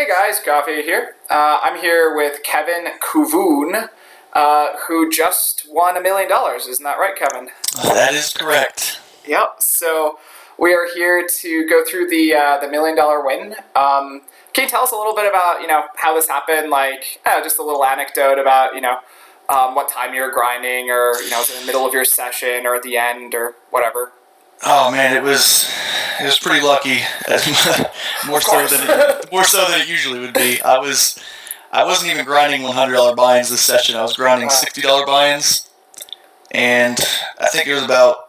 Hey guys, Coffee here. I'm here with Kevin Kuvoon, who just won $1 million. Isn't that right, Kevin? That is correct. Yep. So we are here to go through the $1 million win. Can you tell us a little bit about how this happened? Like just a little anecdote about what time you were grinding, or was it in the middle of your session or at the end or whatever? Oh man, it was pretty lucky. more so than it usually would be. I wasn't even grinding $100 buy-ins this session. I was grinding $60 buy-ins, and I think it was about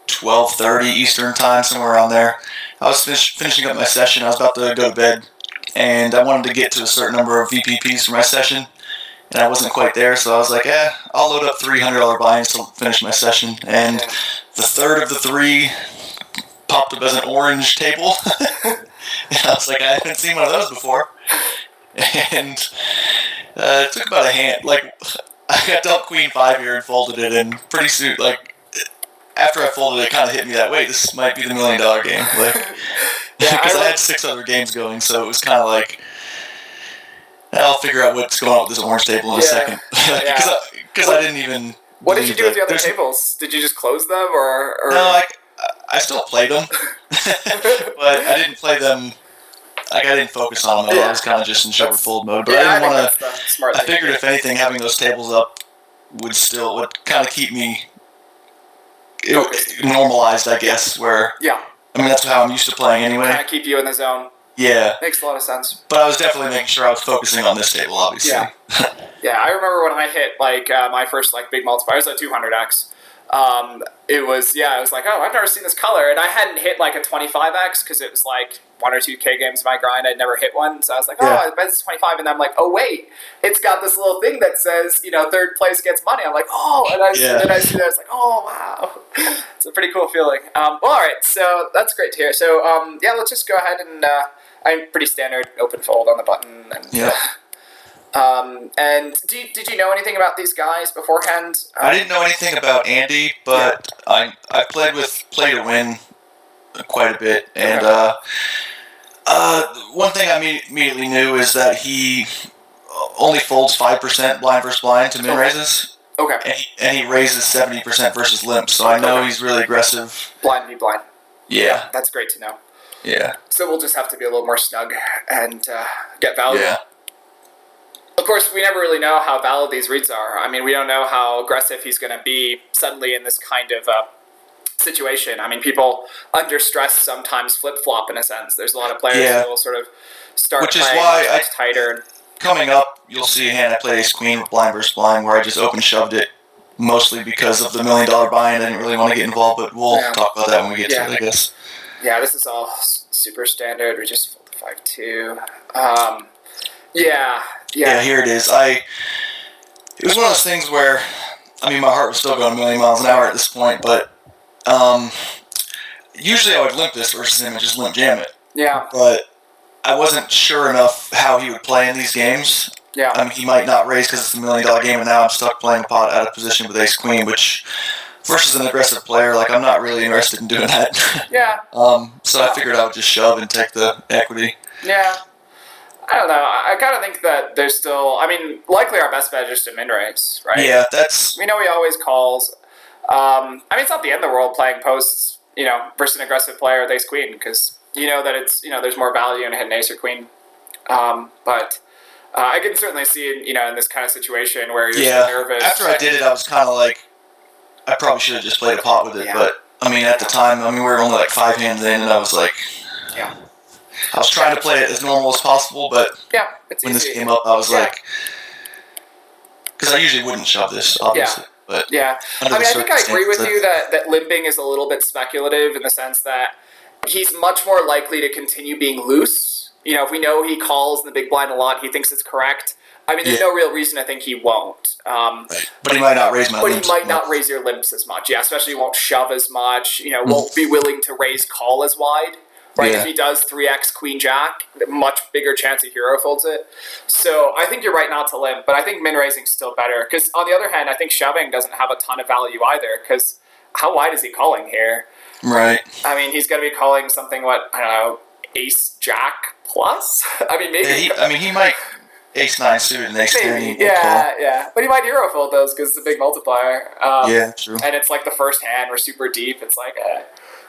12:30 Eastern time, somewhere around there. I was finishing up my session. I was about to go to bed, and I wanted to get to a certain number of VPPs for my session, and I wasn't quite there. So I was like, I'll load up $300 buy-ins to finish my session, and the third of the three popped up as an orange table. And I was like, I haven't seen one of those before. And it took about a hand. Like, I got dealt Queen 5 here and folded it, and pretty soon, like, after I folded it, kind of hit me that, wait, this might be the $1 million game. Like, because I had 6 other games going, so it was kind of like, I'll figure out what's going on with this orange table in a second. Because I didn't even... What did you do with the other tables? Did you just close them, or? No, I still played them, but I didn't play them. Like, I didn't focus on them. I was kind of just in shove or fold mode. But I didn't want to. I figured if anything, having those tables up would kind of keep me normalized, I guess. Where I mean, that's how I'm used to playing anyway. Kind of keep you in the zone. Yeah. Makes a lot of sense. But I was definitely making sure I was focusing on this table, obviously. Yeah, I remember when I hit my first big multiplier, it was at 200x. It was like, oh, I've never seen this color, and I hadn't hit a 25x because it was 1 or 2K games of my grind. I'd never hit one, so I was like, I bet it's 25, and then I'm like, oh wait, it's got this little thing that says third place gets money. I'm like, oh, and then I see that, it's like, oh wow, it's a pretty cool feeling. Well, all right, so that's great to hear. So let's just go ahead and I'm pretty standard open fold on the button. And, and did you know anything about these guys beforehand? I didn't know anything about Andy, but I played with Play to Win quite a bit, and one thing I immediately knew is that he only folds 5% blind versus blind to min raises. Okay. And he raises 70% versus limp, so I know he's really aggressive. Blind v blind. Yeah. That's great to know. Yeah. So we'll just have to be a little more snug and get value. Yeah. Of course, we never really know how valid these reads are. I mean, we don't know how aggressive he's going to be suddenly in this kind of situation. I mean, people under stress sometimes flip-flop in a sense. There's a lot of players who will sort of start playing much tighter. Coming up, you'll see a hand I played Ace Queen with blind versus blind where I just open shoved it, mostly because of the $1 million buy-in. I didn't really want to get involved, but we'll talk about that when we get to it, I guess. Yeah, this is all super standard. We just fold the 5-2. Yeah, here it is. It was one of those things where, I mean, my heart was still going 1 million miles an hour at this point, but usually I would limp this versus him and just limp jam it. Yeah. But I wasn't sure enough how he would play in these games. Yeah. I mean, he might not raise because it's a $1 million game, and now I'm stuck playing a pot out of position with Ace Queen, which versus an aggressive player, I'm not really interested in doing that. Yeah. So I figured I would just shove and take the equity. Yeah. I don't know. I kind of think that there's still... I mean, likely our best bet is just a min-raise, right? Yeah, that's... We know he always calls. I mean, it's not the end of the world playing posts, versus an aggressive player with ace-queen, because you know that it's, there's more value in hitting ace or queen. But I can certainly see, in this kind of situation where you're so nervous. After I did it, I was kind of like, I probably should have just played a pot with it, but, I mean, at the time, we were only 5 hands in, and I was like... Yeah. I was trying to play it as normal as possible, but when this came up, I was like... Because I usually wouldn't shove this, obviously. But I think I agree with you that limping is a little bit speculative in the sense that he's much more likely to continue being loose. If we know he calls in the big blind a lot, he thinks it's correct. I mean, there's no real reason to think he won't. But he might not raise my limps. But he might not raise your limps as much. Yeah, especially won't shove as much. Won't be willing to raise call as wide. Right, if he does 3x Queen Jack, much bigger chance a hero folds it. So I think you're right not to limp, but I think min raising is still better. Because on the other hand, I think shoving doesn't have a ton of value either. Because how wide is he calling here? Right. I mean, he's going to be calling something, I don't know, ace jack plus. I mean, maybe. He might ace 9 suited and ace 10. Maybe, yeah. But he might hero fold those because it's a big multiplier. Yeah, true. And it's like the first hand, we're super deep. It's like,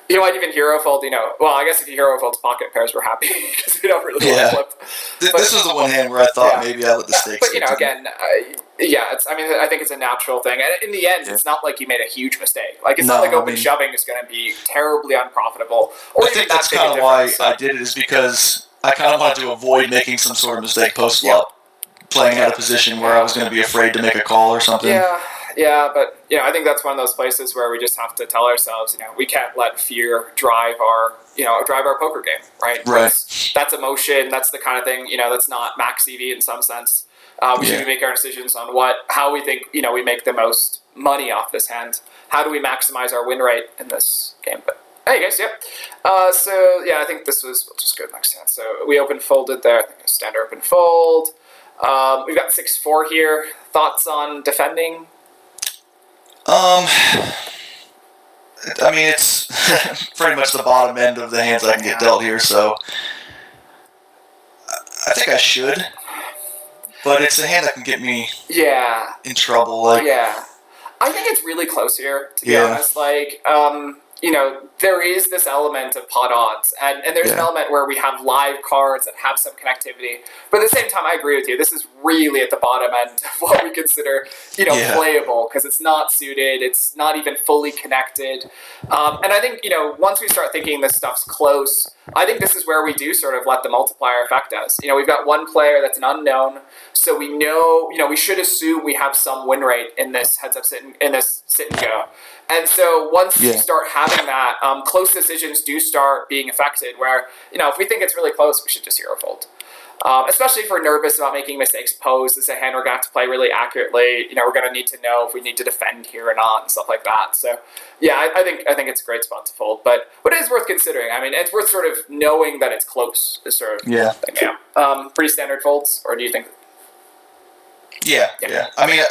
you might even hero fold, well, I guess if you hero fold pocket pairs, we're happy because we don't really want to flip. This was the one hand where I thought maybe I let the stakes. But, again, I think it's a natural thing. And in the end, it's not like you made a huge mistake. Like, it's not like open shoving is going to be terribly unprofitable. Or I think that's kind of why I did it, is because I kind of wanted to avoid making some sort of mistake post-flop, playing out of position where I was going to be afraid to make a call or something. Yeah, but I think that's one of those places where we just have to tell ourselves, we can't let fear drive our poker game, right? Right. That's emotion. That's the kind of thing, that's not max EV in some sense. We should be making our decisions on how we think, we make the most money off this hand. How do we maximize our win rate in this game? But hey guys, I think this was, we'll just go next hand. So we open folded there. I think a standard open fold. We've got 6-4 here. Thoughts on defending? It's pretty much the bottom end of the hands I can get dealt here, so I think I should. But it's a hand that can get me in trouble. I think it's really close here, to be honest. There is this element of pot odds, and there's an element where we have live cards that have some connectivity. But at the same time, I agree with you. This is really at the bottom end of what we consider, playable, because it's not suited. It's not even fully connected. And I think, once we start thinking this stuff's close, I think this is where we do sort of let the multiplier affect us. We've got one player that's an unknown, so we know, we should assume we have some win rate in this heads-up sit and go. And so once you start having that, close decisions do start being affected where, if we think it's really close, we should just hero fold. Especially if we're nervous about making mistakes posed. It's a hand we're going to have to play really accurately. We're going to need to know if we need to defend here or not and stuff like that. So, I think it's a great spot to fold. But it is worth considering. It's worth sort of knowing that it's close. Is sort of thing. Pretty standard folds, or do you think... Yeah.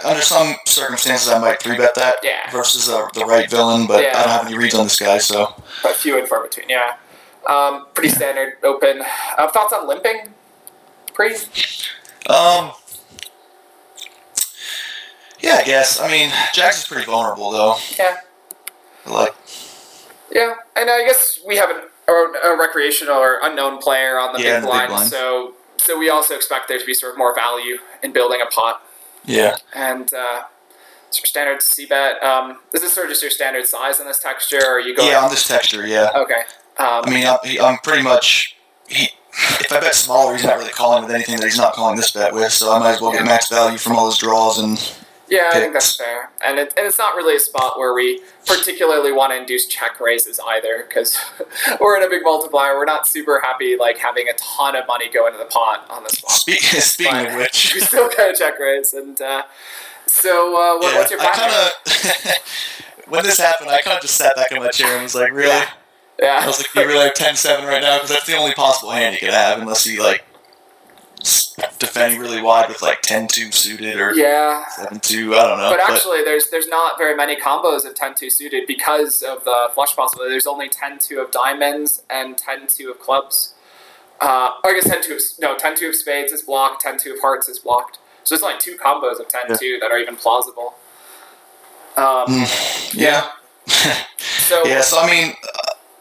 Under some circumstances, I might 3-bet that versus the right villain, but I don't have any reads on this guy, so... But few and far between, pretty standard open. Thoughts on limping? Pre? Yeah, I guess. Jax is pretty vulnerable, though. Yeah. Yeah, and I guess we have a recreational or unknown player on the big blind, so we also expect there to be sort of more value in building a pot. Yeah. And standard C-bet. Is this sort of just your standard size on this texture, or are you going... Yeah, on this texture, yeah. Okay. I'm pretty much... If I bet smaller, he's not really calling with anything that he's not calling this bet with, so I might as well get max value from all his draws and... Yeah, I think that's fair. And it's not really a spot where we particularly want to induce check raises either, because we're in a big multiplier. We're not super happy having a ton of money go into the pot on this spot. Speaking of which... We still got a check raise, and what's your plan? When this happened, I kind of just sat back in my chair and was like, really? Yeah. I was like, you really have 10-7 right now? Because that's the only possible hand you could have, unless you, defending really wide with 10-2 suited or 7-2, I don't know. But actually, there's not very many combos of 10-2 suited because of the flush possibility. There's only 10-2 of diamonds and 10-2 of clubs. I guess 10-2 of spades is blocked, 10-2 of hearts is blocked. So there's only 2 combos of 10-2 that are even plausible. So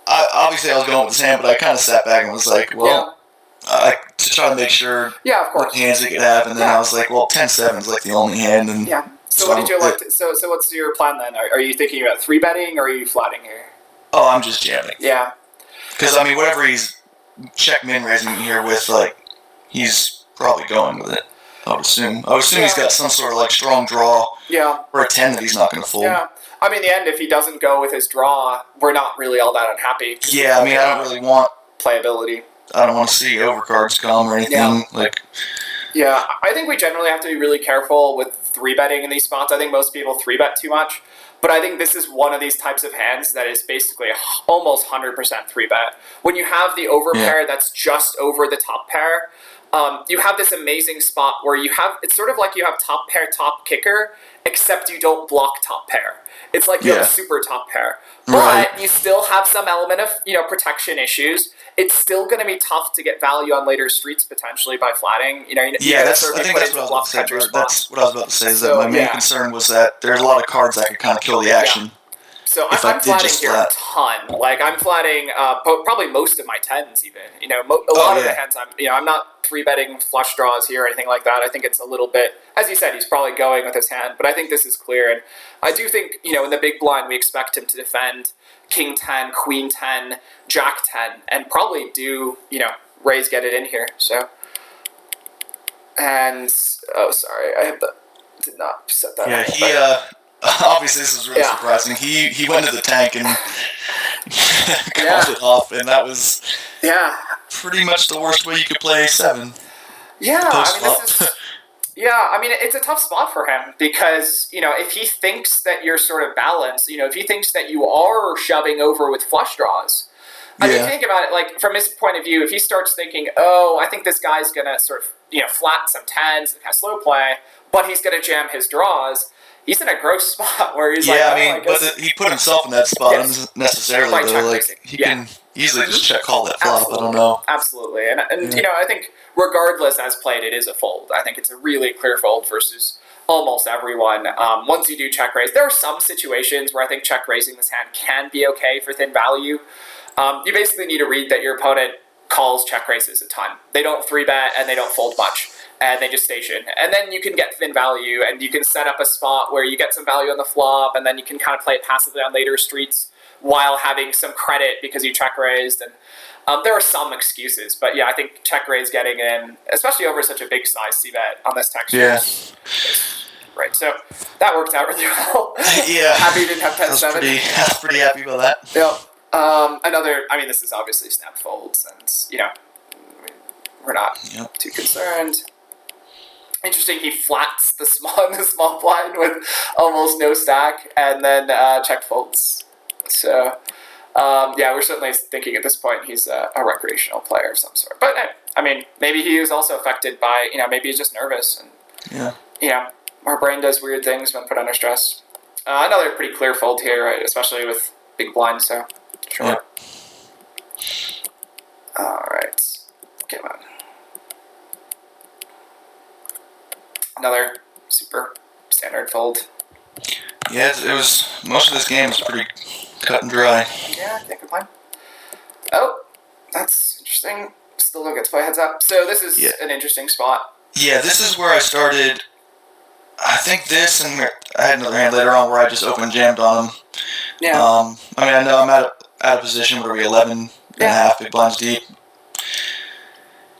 obviously I was going with this hand, but I kind of sat back and was like, to try to make sure of course. what hands they could have, and then I was like, 10-7 is the only hand. And So what did you like? So what's your plan then? Are you thinking about 3-betting or are you flatting here? Oh, I'm just jamming. Yeah. Because whatever he's check min raising here with, he's probably going with it. I would assume. He's got some sort of strong draw. Yeah. Or a 10 that he's not going to fold. Yeah. In the end, if he doesn't go with his draw, we're not really all that unhappy. Yeah, I don't really want playability. I don't want to see overcards come or anything. Yeah, I think we generally have to be really careful with 3-betting in these spots. I think most people 3-bet too much. But I think this is one of these types of hands that is basically almost 100% 3-bet. When you have the overpair that's just over the top pair, you have this amazing spot where it's sort of like you have top pair, top kicker, except you don't block top pair. It's like you have a super top pair. But you still have some element of, protection issues. It's still going to be tough to get value on later streets potentially by flatting. I think that's what I was about to say. That's what I was about to say. Is that my main concern was that there's a lot of cards that could kind of kill the action. Yeah. So I'm flatting here a ton. Like I'm flatting probably most of my tens even. A lot of the hands I'm not 3-betting flush draws here or anything like that. I think it's a little bit, as you said, he's probably going with his hand, but I think this is clear. And I do think, in the big blind, we expect him to defend King 10, Queen 10, Jack 10, and probably do, raise, get it in here. So, and, sorry, did not set that up. Yeah, obviously this was really surprising. He went to the tank and called it off, and that was pretty much the worst way you could play 7. It's a tough spot for him because, if he thinks that you're sort of balanced, if he thinks that you are shoving over with flush draws, I mean, think about it, like, from his point of view, if he starts thinking, I think this guy's going to sort of, flat some 10s and kind of slow play, but he's going to jam his draws, he's in a gross spot where he's but he put himself in that spot unnecessarily, though. Like, he can easily just check call that flop. I don't know. Absolutely. And I think regardless as played, it is a fold. I think it's a really clear fold versus almost everyone. Once you do check raise, there are some situations where I think check raising this hand can be okay for thin value. You basically need to read that your opponent calls check raises a ton. They don't 3-bet and they don't fold much. And they just station. And then you can get thin value, and you can set up a spot where you get some value on the flop, and then you can kind of play it passively on later streets while having some credit because you check raised. And there are some excuses, but I think check raise getting in, especially over such a big size c-bet on this texture. Yeah. Right, so that worked out really well. Yeah. Happy you didn't have 10-7. I was pretty happy about that. Yeah. This is obviously snap folds, and, we're not too concerned. Interesting, he flats the small blind with almost no stack, and then check folds. So, we're certainly thinking at this point he's a recreational player of some sort. But, maybe he was also affected by, maybe he's just nervous. And, our brain does weird things when put under stress. Another pretty clear fold here, right? Especially with big blind, so sure. Yep. All right. Come on. Another super standard fold. Yeah, it was, most of this game was pretty cut and dry. Yeah, can't complain. Oh, that's interesting. Still don't get to play heads up. So this is an interesting spot. Yeah, this is where I started. I think this, and I had another hand later on where I just open jammed on him. Yeah. I know I'm out of position. What are we, 11 and a half big blinds deep?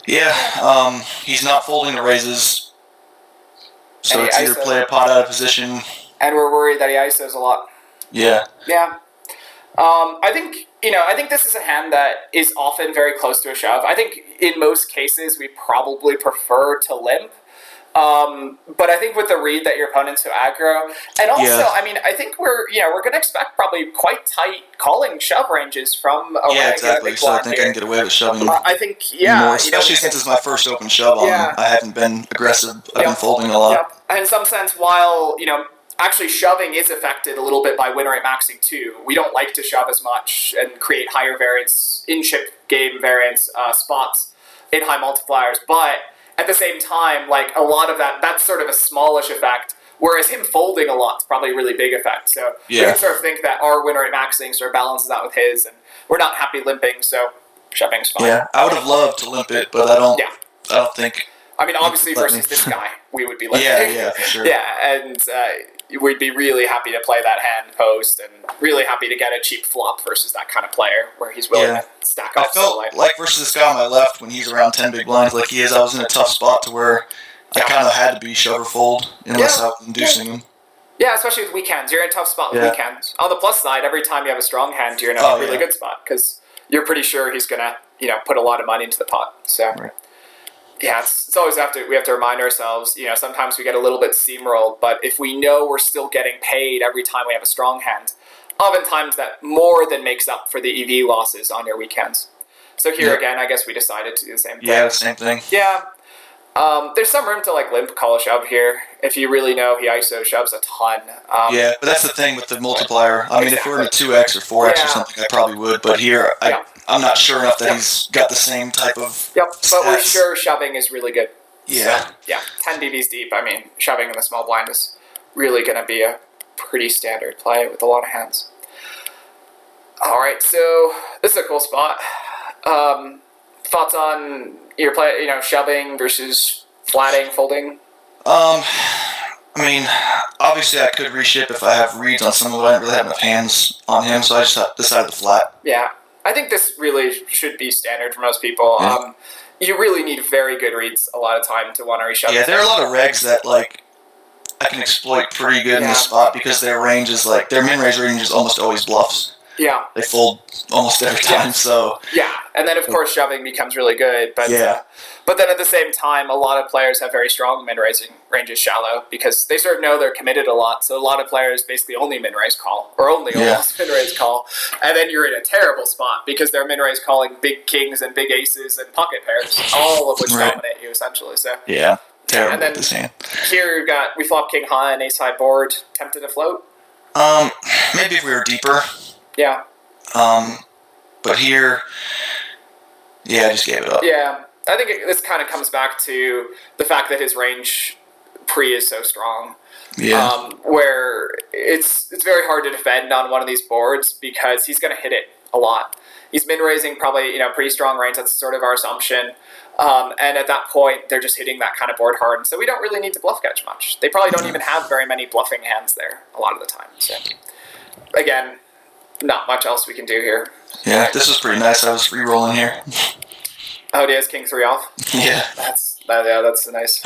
Yeah, he's not folding the raises. So it's either play a pot out of position. And we're worried that he ISOs a lot. Yeah. Yeah. I think this is a hand that is often very close to a shove. I think in most cases we probably prefer to limp. But I think with the read that your opponent's so aggro, and also, I think we're going to expect probably quite tight calling shove ranges from a exactly. So I think I can get away with shoving. I think, more, especially since it's my first open shove on him. I haven't been aggressive. I've been folding a lot. Yeah. And in some sense, while actually shoving is affected a little bit by win rate maxing too. We don't like to shove as much and create higher variance in chip game variance spots in high multipliers, but at the same time, like a lot of that's sort of a smallish effect, whereas him folding a lot is probably a really big effect. So we can sort of think that our win rate maxing sort of balances out with his, and we're not happy limping, so shoving's fine. Yeah, I would have loved to limp it, but I don't think. Obviously versus this guy, we would be limping. Yeah, for sure. Yeah, and we'd be really happy to play that hand post, and really happy to get a cheap flop versus that kind of player where he's willing to stack up. I felt like versus this guy on my left when he's around 10 big blinds like he is, I was in a tough spot to where I kind of had to be shove or fold unless I was inducing him. Yeah, especially with weekends. You're in a tough spot with weekends. On the plus side, every time you have a strong hand, you're in a really good spot because you're pretty sure he's going to, put a lot of money into the pot. So, yeah, it's always we have to remind ourselves, sometimes we get a little bit steamrolled, but if we know we're still getting paid every time we have a strong hand, oftentimes that more than makes up for the EV losses on your weekends. So here again, I guess we decided to do the same thing. Yeah, the same thing. Yeah. There's some room to like limp call a shove here if you really know he ISO shoves a ton. Yeah, but that's the thing with the multiplier. I mean, if we're in a 2x or 4x or something, I probably would. But here, I'm not sure enough that he's got the same type of. Yep, but we're stats. sure shoving is really good. Yeah. So, yeah, 10 BBs deep. I mean, shoving in the small blind is really going to be a pretty standard play with a lot of hands. All right, so this is a cool spot. Thoughts on your play? Shoving versus flatting, folding. I mean, obviously I could reship if I have reads on some of it. I didn't really have enough hands on him, so I just decided to flat. Yeah, I think this really should be standard for most people. Yeah. You really need very good reads a lot of time to want to reshove. Yeah, there are a lot of regs that like I can exploit pretty good in this spot because their range is like their min-range range is almost always bluffs. Yeah. They fold almost every time, so... Yeah, and then of course shoving becomes really good, but but then at the same time, a lot of players have very strong min-raising ranges shallow because they sort of know they're committed a lot, so a lot of players basically only min-raise call, or only almost min-raise call, and then you're in a terrible spot because they're min-raise calling big kings and big aces and pocket pairs, all of which dominate you essentially, so... Yeah, terrible and then with this hand. Here we flop king high and ace high board, tempted to float? Maybe if we were deeper. Yeah. But here, I just gave it up. Yeah, I think this kind of comes back to the fact that his range pre is so strong. Yeah. Where it's very hard to defend on one of these boards because he's going to hit it a lot. He's min-raising probably, pretty strong range. That's sort of our assumption. And at that point, they're just hitting that kind of board hard. And so we don't really need to bluff catch much. They probably don't even have very many bluffing hands there a lot of the time. So, again, not much else we can do here. Yeah, this was pretty nice. I was re-rolling here. Oh, he has king 3 off? Yeah. That's a nice.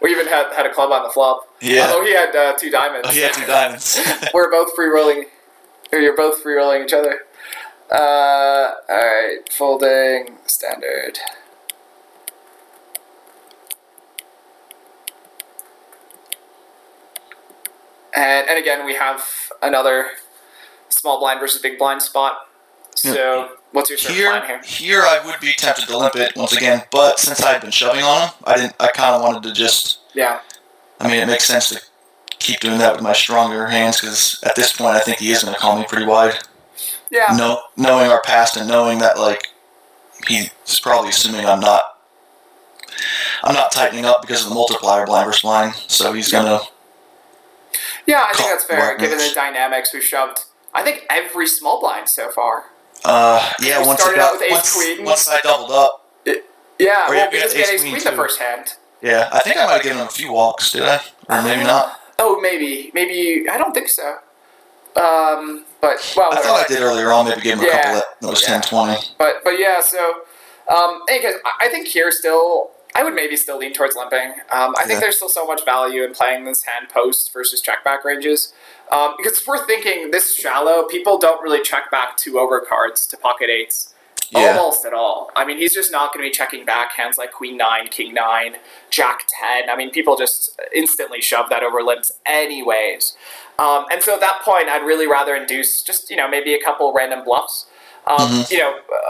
We even had a club on the flop. Yeah. Oh, he had 2 diamonds. Oh, he had 2 diamonds. We're both free-rolling. Or you're both free-rolling each other. Alright, folding, standard. And again, we have another small blind versus big blind spot. So, what's your sort of plan here? Here I would be tempted to limp it once again, but since I had been shoving on him, I kind of wanted to just... Yeah. I mean, it makes sense to keep doing that with my stronger hands, because at this point I think he is going to call me pretty wide. Yeah. Knowing our past and knowing that, like, he's probably assuming I'm not tightening up because of the multiplier blind versus blind, so he's going to... Yeah, I think that's fair, given the dynamics we've shoved. I think every small blind so far. Yeah, once I doubled up. Yeah, well, because we had ace queen the first hand. Yeah, I think I might have given him a few walks, did I? Or maybe not. Oh, maybe. I don't think so. But, well, I thought I did earlier on, maybe gave him a couple that was 10-20. But yeah, so, anyways, I think here still, I would maybe still lean towards limping. I think there's still so much value in playing this hand post versus check back ranges. Because if we're thinking this shallow, people don't really check back 2 overcards to pocket 8s. Almost at all. I mean, he's just not going to be checking back hands like Queen 9, King 9, Jack 10. I mean, people just instantly shove that over limps anyways. And so at that point, I'd really rather induce just, maybe a couple random bluffs. A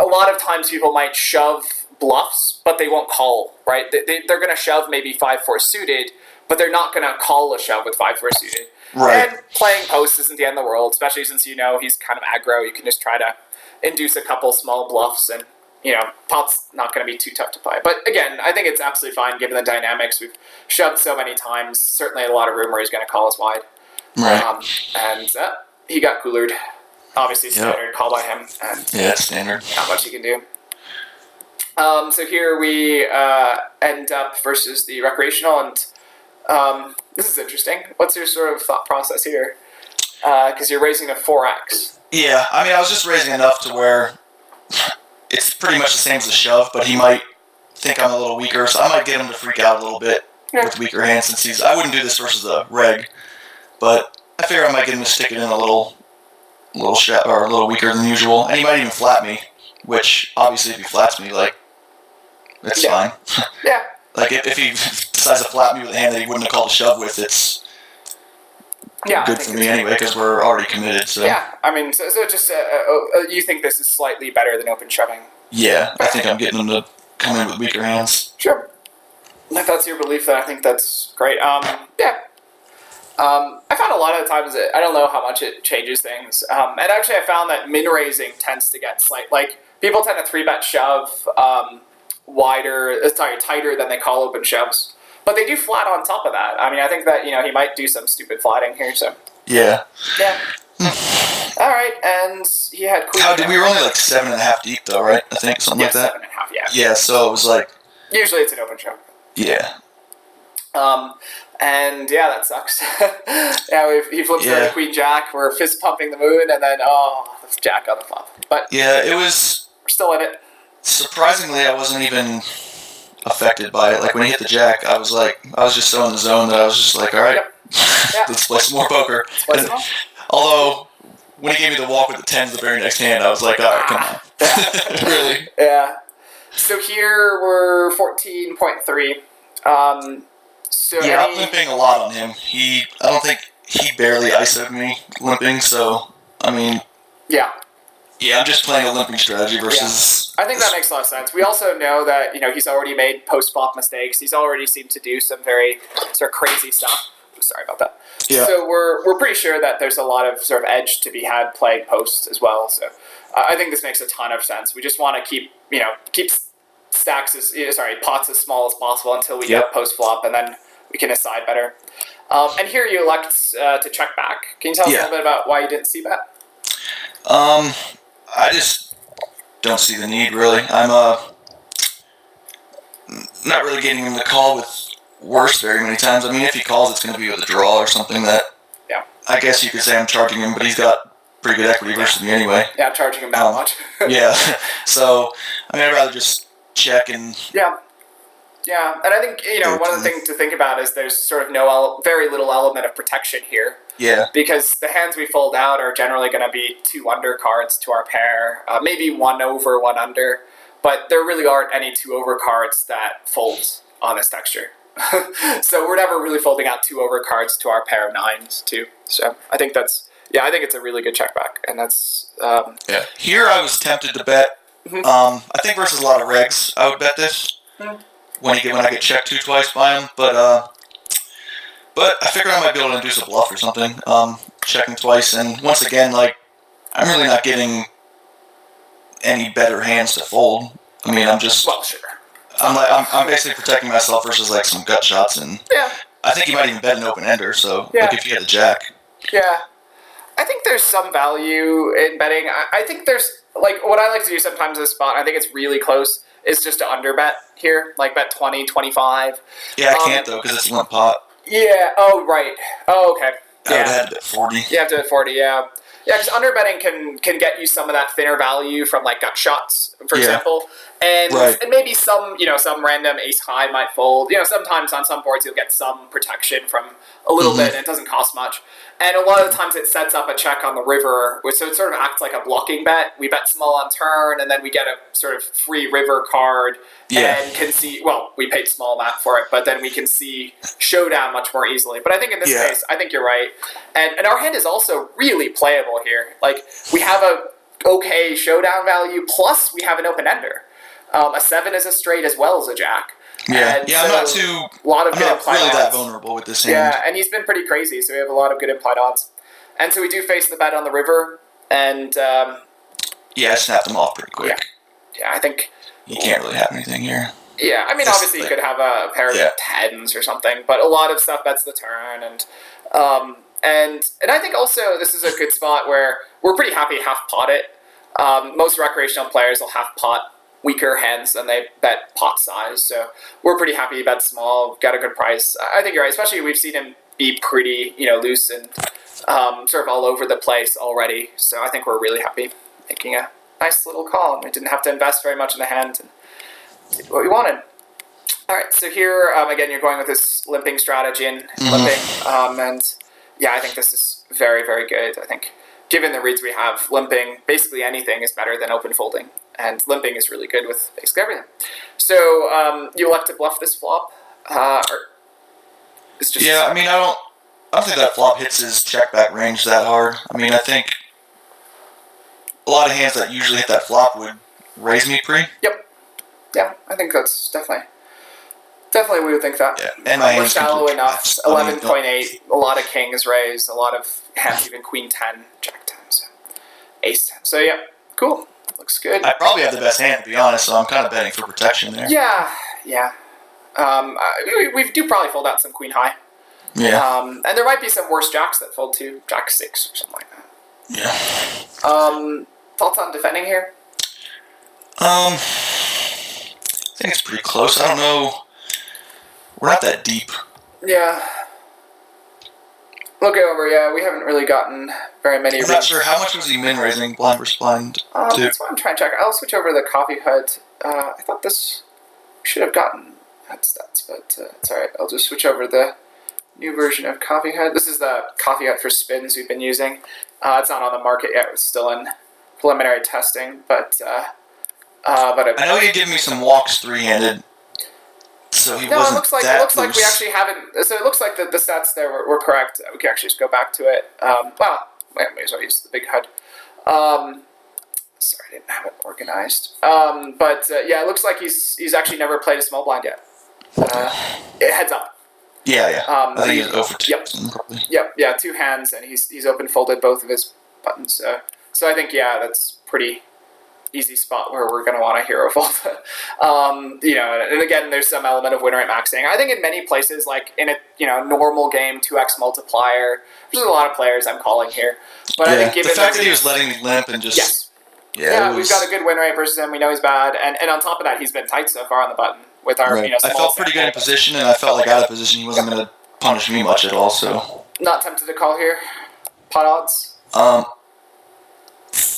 lot of times people might shove bluffs, but they won't call, right? They're going to shove maybe 5-4 suited, but they're not going to call a shove with 5-4 suited. Right. And playing post isn't the end of the world, especially since he's kind of aggro. You can just try to induce a couple small bluffs, and pot's not going to be too tough to play. But again, I think it's absolutely fine given the dynamics. We've shoved so many times. Certainly a lot of room where he's going to call us wide. Right. And he got coolered. Obviously standard call by him. And it's standard. Not much he can do. So here we end up versus the recreational, and this is interesting. What's your sort of thought process here? Because you're raising to 4x. Yeah, I mean, I was just raising enough to where it's pretty much the same as a shove, but he might think I'm a little weaker, so I might get him to freak out a little bit with weaker hands since I wouldn't do this versus a reg, but I figure I might get him to stick it in a little weaker than usual, and he might even flat me, which obviously if he flats me, like, it's fine. Yeah. Like, if he decides to flat me with a hand that he wouldn't have called a shove with, it's good for me anyway, because we're already committed. So. Yeah, I mean, so just, you think this is slightly better than open shoving? Yeah, I think I'm getting him to come in with weaker hands. Sure. if that's your belief, then I think that's great. Yeah. I found a lot of times I don't know how much it changes things. And actually, I found that min raising tends to get like people tend to 3-bet shove tighter than they call open shoves. But they do flat on top of that. I mean, I think that he might do some stupid flatting here. So Yeah. yeah. All right, and he had queen. We were only like 7.5 deep though, right? I think something like that. 7.5. Yeah. Yeah, so it was like. Usually it's an open shove. Yeah. And yeah, that sucks. Yeah, he flips the queen jack. We're fist pumping the moon, and then jack on the flop. But yeah, it was. We're still in it. Surprisingly, I wasn't even affected by it. Like when he hit the jack, I was just so in the zone that I was just like, all right, let's play some more poker. Although when he gave me the walk with the 10s the very next hand, I was like, all right, come on. Really? Yeah. So here we're 14.3. So I'm limping a lot on him. I don't think he barely ISO'd me limping. So I mean, yeah, I'm just playing a limping strategy versus. Yeah. I think that makes a lot of sense. We also know that he's already made post flop mistakes. He's already seemed to do some very sort of crazy stuff. Sorry about that. Yeah. So we're pretty sure that there's a lot of sort of edge to be had playing post as well. So I think this makes a ton of sense. We just want to keep pots as small as possible until we get post flop, and then we can decide better. And here you elect to check back. Can you tell us a little bit about why you didn't see bet? I just don't see the need really. I'm not really getting him to call with worse very many times. I mean, if he calls, it's going to be with a draw or something that. Yeah. I guess you could say I'm charging him, but he's got pretty good equity versus me anyway. Yeah, charging him that much. Yeah. So I mean, I'd rather just check and. Yeah, and I think one of the things to think about is there's sort of very little element of protection here. Yeah. Because the hands we fold out are generally going to be 2 under cards to our pair, maybe 1 over, 1 under, but there really aren't any 2 over cards that fold on this texture. So we're never really folding out 2 over cards to our pair of 9s too. So I think I think it's a really good check back, and that's. Yeah. Here I was tempted to bet. I think versus a lot of regs, I would bet this. When I get checked twice by him, but I figured I might be able to induce a bluff or something. Checking twice, and once again, I'm really not getting any better hands to fold. I mean, I'm just. Well, sure. I'm basically protecting myself versus some gut shots, and I think he might even bet an open ender. So if you had the jack. Yeah. I think there's some value in betting. I think there's what I like to do sometimes in this spot. I think it's really close. Is just to underbet here, bet 20, 25. Yeah, I can't though because it's limp pot. Yeah. Oh, right. Oh, okay. I would have had to bet 40. You have to bet 40. Yeah. Yeah, because underbetting can get you some of that thinner value from gut shots, for example, and maybe some random ace high might fold. Sometimes on some boards you'll get some protection from a little bit, and it doesn't cost much. And a lot of the times it sets up a check on the river, so it sort of acts like a blocking bet. We bet small on turn, and then we get a sort of free river card, and can see. Well, we paid small amount for it, but then we can see showdown much more easily. But I think in this case, I think you're right, and our hand is also really playable here. We have a okay showdown value, plus we have an open ender. A 7 is a straight as well as a jack. Yeah, and I'm not too. A lot of I'm good not implied really odds. that vulnerable with this hand. Yeah, and he's been pretty crazy, so we have a lot of good implied odds. And so we do face the bet on the river, and I snapped him off pretty quick. Yeah, I think you can't really have anything here. Yeah, I mean, obviously you could have a pair of 10s or something, but a lot of stuff bets the turn, and I think also this is a good spot where we're pretty happy half pot it. Most recreational players will half pot weaker hands and they bet pot size, so we're pretty happy to bet small, got a good price. I think you're right, especially we've seen him be pretty loose and sort of all over the place already, so I think we're really happy making a nice little call, and we didn't have to invest very much in the hand and did what we wanted. Alright, so here again you're going with this limping strategy and limping, and yeah, I think this is very, very good. I think given the reads we have, limping, basically anything is better than open folding. And limping is really good with basically everything. So you elect to bluff this flop? I mean, I don't think that flop hits his check back range that hard. I mean, I think a lot of hands that usually hit that flop would raise me pre. Yep. Yeah, I think that's definitely definitely we would think that. Yeah, and my We're hand's shallow completely enough. collapsed. I mean, 11.8. A lot of kings raised. A lot of hands, even queen 10, jack 10, so ace 10. So yeah, cool. Looks good. I probably have the best hand, to be honest, so I'm kind of betting for protection there. Yeah. We do probably fold out some queen high. Yeah. And there might be some worse jacks that fold too. Jack 6 or something like that. Yeah. Thoughts on defending here? I think it's pretty close. I don't know. We're not that deep. Yeah. Look over, yeah, we haven't really gotten very many. I'm not sure. How much was he min raising blind versus blind? That's what I'm trying to check. I'll switch over to the coffee hut. I thought this should have gotten head stats, but it's alright. I'll just switch over to the new version of Coffee Hut. This is the Coffee Hut for spins we've been using. It's not on the market yet. It's still in preliminary testing, but I know you give me some walks three-handed, so he wasn't it looks like we actually haven't. So it looks like the stats there were correct. We can actually just go back to it. May as well use the big HUD. Sorry, I didn't have it organized. Yeah, it looks like he's actually never played a small blind yet. Heads up. Yeah. I think he's over 2. Probably. Yep, 2 hands, and he's open folded both of his buttons. So I think that's pretty easy spot where we're going to want to hero fold. And again, there's some element of win rate maxing. I think in many places, like in a normal game, 2x multiplier. There's a lot of players I'm calling here, but I think given the fact that he was letting me limp and just yes. We've got a good win rate versus him. We know he's bad, and on top of that, he's been tight so far on the button with our I felt pretty good in position, and I felt like out of position. He wasn't going to punish me much at all. So not tempted to call here. Pot odds.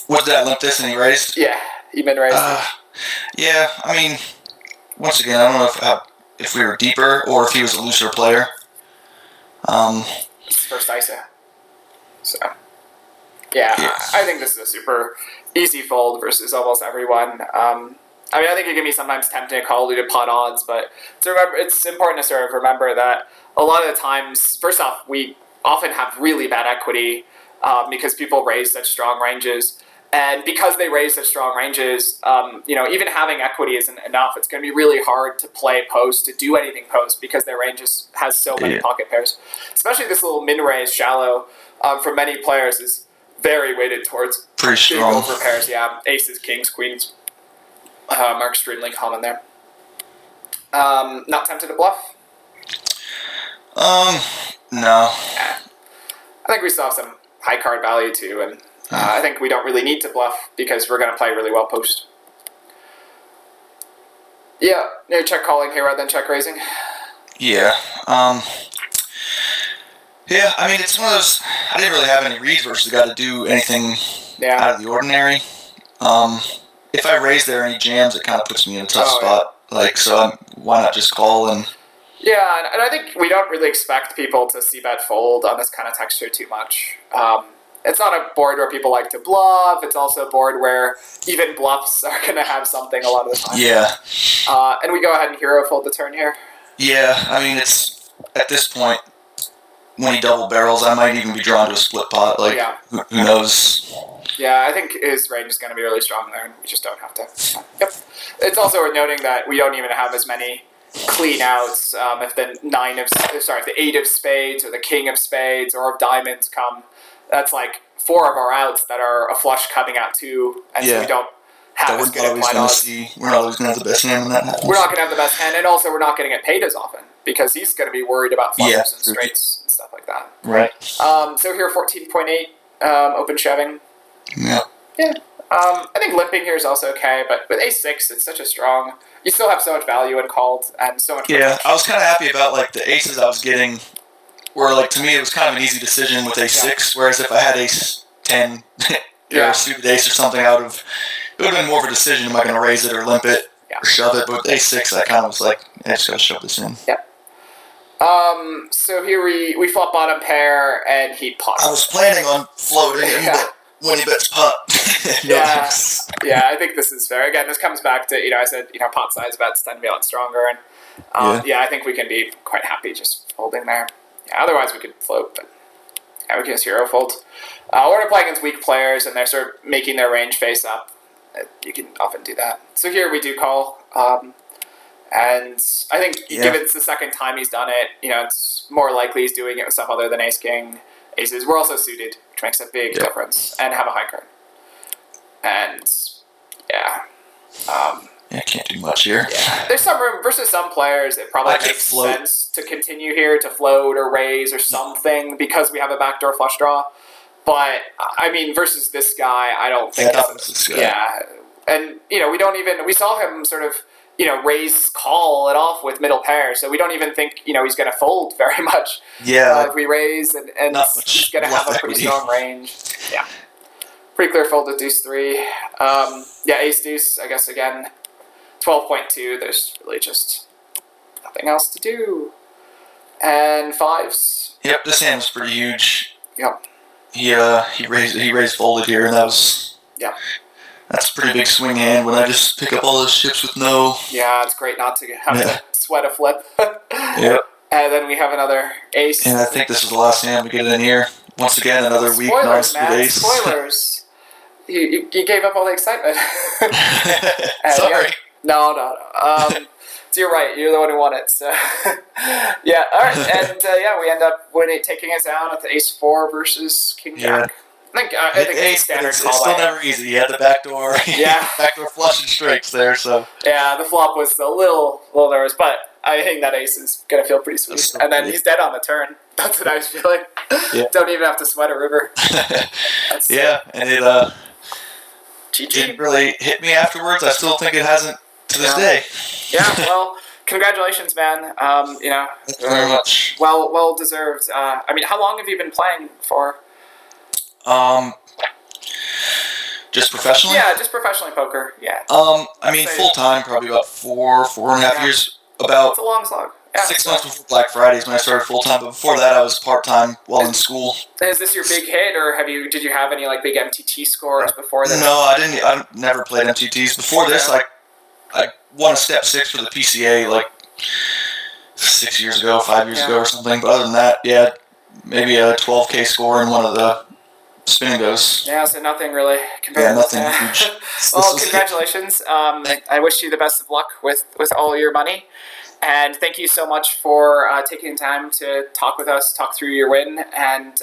Was that limp this and he raised? Yeah, he min raised. Yeah, I mean, once again, I don't know if we were deeper or if he was a looser player. It's his first ISO. So, I think this is a super easy fold versus almost everyone. I think it can be sometimes tempting to call due to pot odds, but it's important to sort of remember that a lot of the times, first off, we often have really bad equity because people raise such strong ranges. And because they raise such strong ranges, even having equity isn't enough. It's going to be really hard to play post, to do anything post, because their range has so many pocket pairs. Especially this little min-raise shallow for many players is very weighted towards pretty strong over pairs. Yeah, aces, kings, queens are extremely common there. Not tempted to bluff? No. I think we still have some high card value too, and I think we don't really need to bluff because we're going to play really well post. Yeah, check calling here rather than check raising. Yeah. Yeah, I mean, it's one of those. I didn't really have any reads versus the guy to do anything out of the ordinary. If I raise there and he jams, it kind of puts me in a tough spot. Why not just call and. Yeah, and I think we don't really expect people to see bet fold on this kind of texture too much. It's not a board where people like to bluff. It's also a board where even bluffs are going to have something a lot of the time. Yeah. And we go ahead and hero fold the turn here. Yeah, I mean, it's at this point, when he double barrels, I might even be drawn to a split pot. Who knows? Yeah, I think his range is going to be really strong there, and we just don't have to. Yep. It's also worth noting that we don't even have as many clean outs. If the 8 of spades or the king of spades or if diamonds come, that's like 4 of our outs that are a flush coming out too, and so we don't have as good implied odds. We're not always going to have the best hand when that happens. We're not going to have the best hand, and also we're not going to get paid as often because he's going to be worried about flushes and straights and stuff like that. Right. So here 14.8 open shoving. Yeah. Yeah. I think limping here is also okay, but with ace-6, it's such a strong. You still have so much value in called and so much. Yeah, I was kind of happy about the aces I was getting. Where to me it was kind of an easy decision with ace-6, whereas if I had ace-10 or suited ace or something, it would have been more of a decision: am I going to raise it or limp it or shove it? But with ace-6, I kind of was like, I just got to shove this in. Yeah. So here we flop bottom pair and he pots. I was planning on floating but when he bets pot. I think this is fair. Again, this comes back to, I said, pot size bets tend to be a lot stronger. And I think we can be quite happy just folding there. Yeah, otherwise we could float, but we can just hero fold. When we're playing against weak players and they're sort of making their range face up, you can often do that. So here we do call. And And I think given it's the second time he's done it, it's more likely he's doing it with stuff other than ace king aces. We're also suited, which makes a big difference, and have a high card. And can't do much here. Yeah. There's some room versus some players. It probably makes sense to continue here to float or raise or something because we have a backdoor flush draw. But I mean, versus this guy, I don't think. And we saw him sort of raise call it off with middle pair, so we don't even think he's going to fold very much. Yeah. If we raise and he's going to have a pretty strong range. Yeah. Pretty clear fold with deuce 3. Ace deuce. I guess again. 12.2, there's really just nothing else to do. And 5s. Yep, this hand was pretty huge. Yep. He raised folded here, and that's a pretty big swing hand when I just pick up all those chips with no. Yeah, it's great not to have to sweat a flip. Yep. And then we have another ace. And I think this is the last hand we get in here. Once again, another weak, nice ace. Spoilers. You gave up all the excitement. Sorry. No. So you're right. You're the one who won it. So yeah. All right. And we end up taking us down at the ace 4 versus king jack. I think it's standard it's call. It's still never easy. You had the backdoor. Backdoor flush and straights there. So yeah, the flop was a little nervous, but I think that ace is gonna feel pretty sweet. And then he's dead on the turn. That's what I was feeling. Yeah. Don't even have to sweat a river. And it didn't really hit me afterwards. I still think it hasn't to this day. Yeah, well, congratulations, man. Thank you very much. Well deserved. I mean, how long have you been playing for? Just professionally? Yeah, just professionally poker. Yeah. I mean, full time, probably about 4.5 years. About it's a long slog. Yeah, 6 months before Black Fridays when I started full time, but before that I was part time while in school. Is this your big hit, or did you have any big MTT scores before this? No, I didn't. I never played MTTs before this. I won a step 6 for the PCA 6 years ago, 5 years ago, or something. But other than that, maybe a 12K score in one of the spin and goes. Yeah, so nothing really compared. Yeah, nothing huge. Well, congratulations. I wish you the best of luck with all your money. And thank you so much for taking the time to talk with us, talk through your win. And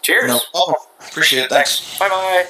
cheers. No problem. Appreciate it. Thanks. Bye-bye.